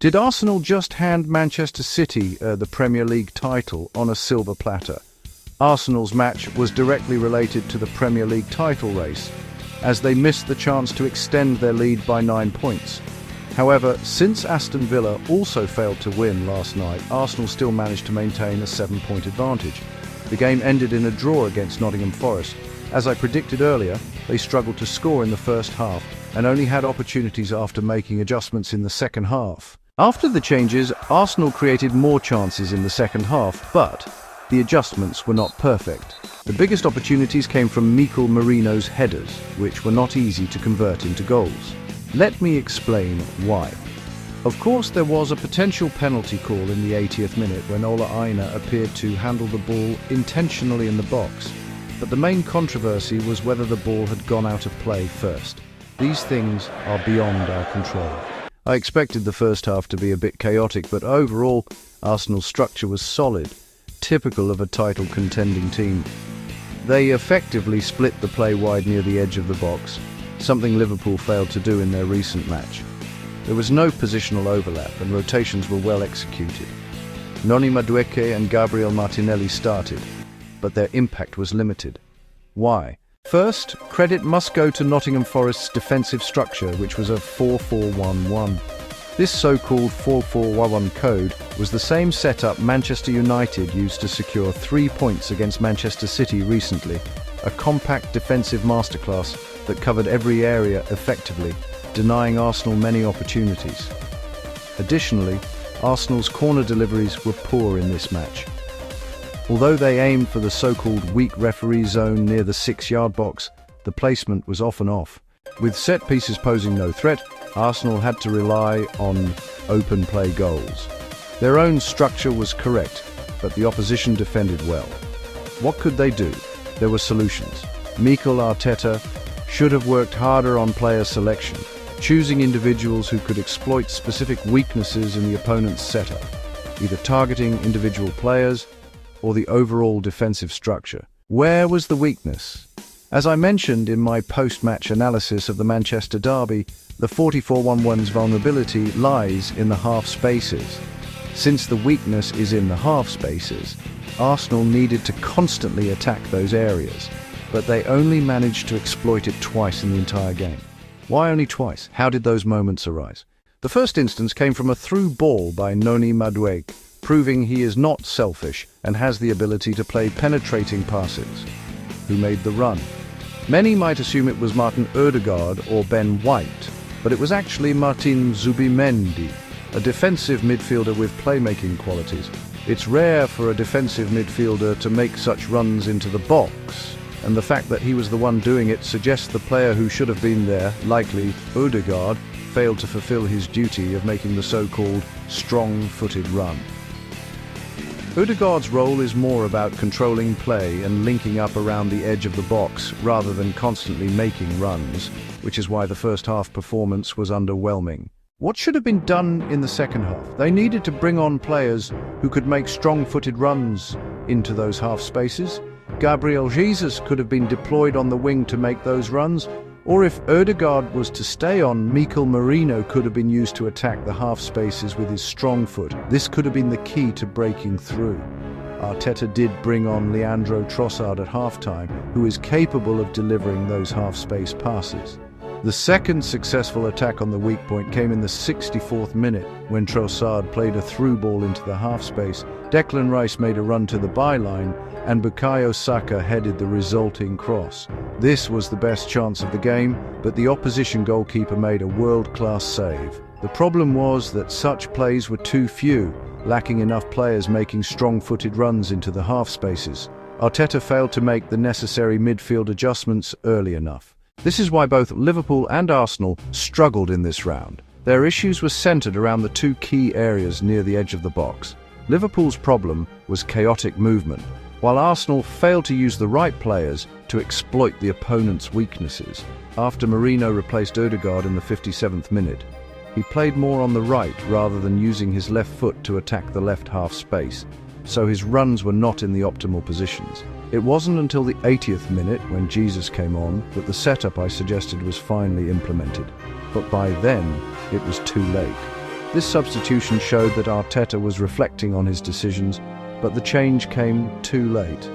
Did Arsenal just hand Manchester City the Premier League title on a silver platter? Arsenal's match was directly related to the Premier League title race, as they missed the chance to extend their lead by 9 points. However, since Aston Villa also failed to win last night, Arsenal still managed to maintain a 7-point advantage. The game ended in a draw against Nottingham Forest. As I predicted earlier, they struggled to score in the first half and only had opportunities after making adjustments in the second half. After the changes, Arsenal created more chances in the second half, but the adjustments were not perfect. The biggest opportunities came from Mikel Merino's headers, which were not easy to convert into goals. Let me explain why. Of course, there was a potential penalty call in the 80th minute when Ola Aina appeared to handle the ball intentionally in the box, but the main controversy was whether the ball had gone out of play first. These things are beyond our control. I expected the first half to be a bit chaotic, but overall, Arsenal's structure was solid, typical of a title-contending team. They effectively split the play wide near the edge of the box, something Liverpool failed to do in their recent match. There was no positional overlap and rotations were well executed. Noni Madueke and Gabriel Martinelli started, but their impact was limited. Why? First, credit must go to Nottingham Forest's defensive structure, which was a 4-4-1-1. This so-called 4-4-1-1 code was the same setup Manchester United used to secure 3 points against Manchester City recently, a compact defensive masterclass that covered every area effectively, denying Arsenal many opportunities. Additionally, Arsenal's corner deliveries were poor in this match. Although they aimed for the so-called weak referee zone near the 6-yard box, the placement was often off. With set pieces posing no threat, Arsenal had to rely on open play goals. Their own structure was correct, but the opposition defended well. What could they do? There were solutions. Mikel Arteta should have worked harder on player selection, choosing individuals who could exploit specific weaknesses in the opponent's setup, either targeting individual players or the overall defensive structure. Where was the weakness? As I mentioned in my post-match analysis of the Manchester derby, the 4-4-1-1's vulnerability lies in the half spaces. Since the weakness is in the half spaces, Arsenal needed to constantly attack those areas, but they only managed to exploit it twice in the entire game. Why only twice? How did those moments arise? The first instance came from a through ball by Noni Madueke, proving he is not selfish and has the ability to play penetrating passes. Who made the run? Many might assume it was Martin Ødegaard or Ben White, but it was actually Martin Zubimendi, a defensive midfielder with playmaking qualities. It's rare for a defensive midfielder to make such runs into the box, and the fact that he was the one doing it suggests the player who should have been there, likely Ødegaard, failed to fulfill his duty of making the so-called strong-footed run. Ødegaard's role is more about controlling play and linking up around the edge of the box rather than constantly making runs, which is why the first half performance was underwhelming. What should have been done in the second half? They needed to bring on players who could make strong-footed runs into those half spaces. Gabriel Jesus could have been deployed on the wing to make those runs, or if Ødegaard was to stay on, Mikel Merino could have been used to attack the half spaces with his strong foot. This could have been the key to breaking through. Arteta did bring on Leandro Trossard at halftime, who is capable of delivering those half-space passes. The second successful attack on the weak point came in the 64th minute, when Trossard played a through ball into the half space. Declan Rice made a run to the byline, and Bukayo Saka headed the resulting cross. This was the best chance of the game, but the opposition goalkeeper made a world-class save. The problem was that such plays were too few, lacking enough players making strong-footed runs into the half spaces. Arteta failed to make the necessary midfield adjustments early enough. This is why both Liverpool and Arsenal struggled in this round. Their issues were centred around the two key areas near the edge of the box. Liverpool's problem was chaotic movement, while Arsenal failed to use the right players to exploit the opponent's weaknesses. After Merino replaced Ødegaard in the 57th minute, he played more on the right rather than using his left foot to attack the left half space, so his runs were not in the optimal positions. It wasn't until the 80th minute, when Jesus came on, that the setup I suggested was finally implemented. But by then, it was too late. This substitution showed that Arteta was reflecting on his decisions, but the change came too late.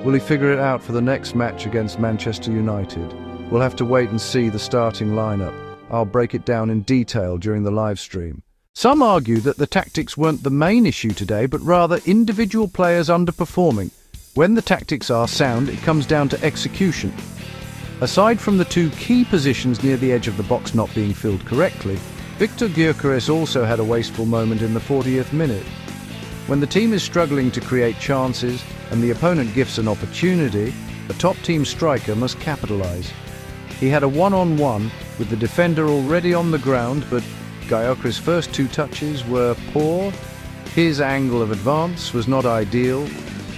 Will he figure it out for the next match against Manchester United? We'll have to wait and see the starting lineup. I'll break it down in detail during the live stream. Some argue that the tactics weren't the main issue today, but rather individual players underperforming. When the tactics are sound, it comes down to execution. Aside from the two key positions near the edge of the box not being filled correctly, Victor Gyökeres also had a wasteful moment in the 40th minute. When the team is struggling to create chances and the opponent gives an opportunity, a top-team striker must capitalise. He had a one-on-one with the defender already on the ground, but Gyökeres' first two touches were poor, his angle of advance was not ideal,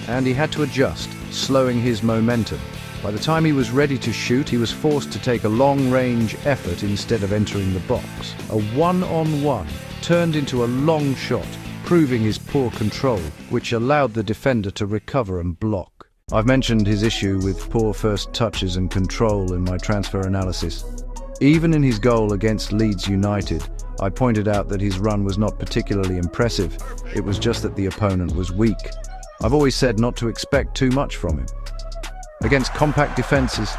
and he had to adjust, slowing his momentum. By the time he was ready to shoot, he was forced to take a long-range effort instead of entering the box. A one-on-one turned into a long shot, proving his poor control, which allowed the defender to recover and block. I've mentioned his issue with poor first touches and control in my transfer analysis. Even in his goal against Leeds United, I pointed out that his run was not particularly impressive. It was just that the opponent was weak. I've always said not to expect too much from him. Against compact defences,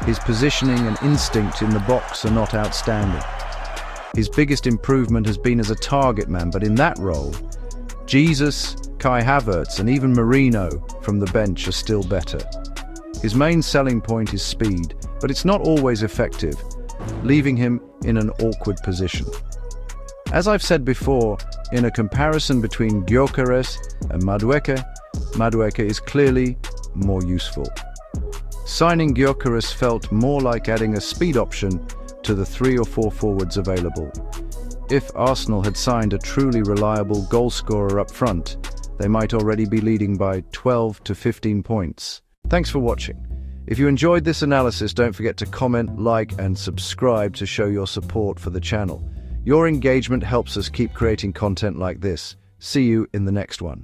his positioning and instinct in the box are not outstanding. His biggest improvement has been as a target man, but in that role, Jesus, Kai Havertz and even Marino from the bench are still better. His main selling point is speed, but it's not always effective, leaving him in an awkward position. As I've said before, in a comparison between Gyökeres and Madueke is clearly more useful. Signing Gyökeres felt more like adding a speed option to the 3 or 4 forwards available. If Arsenal had signed a truly reliable goalscorer up front, they might already be leading by 12 to 15 points. Thanks for watching. If you enjoyed this analysis, don't forget to comment, like, and subscribe to show your support for the channel. Your engagement helps us keep creating content like this. See you in the next one.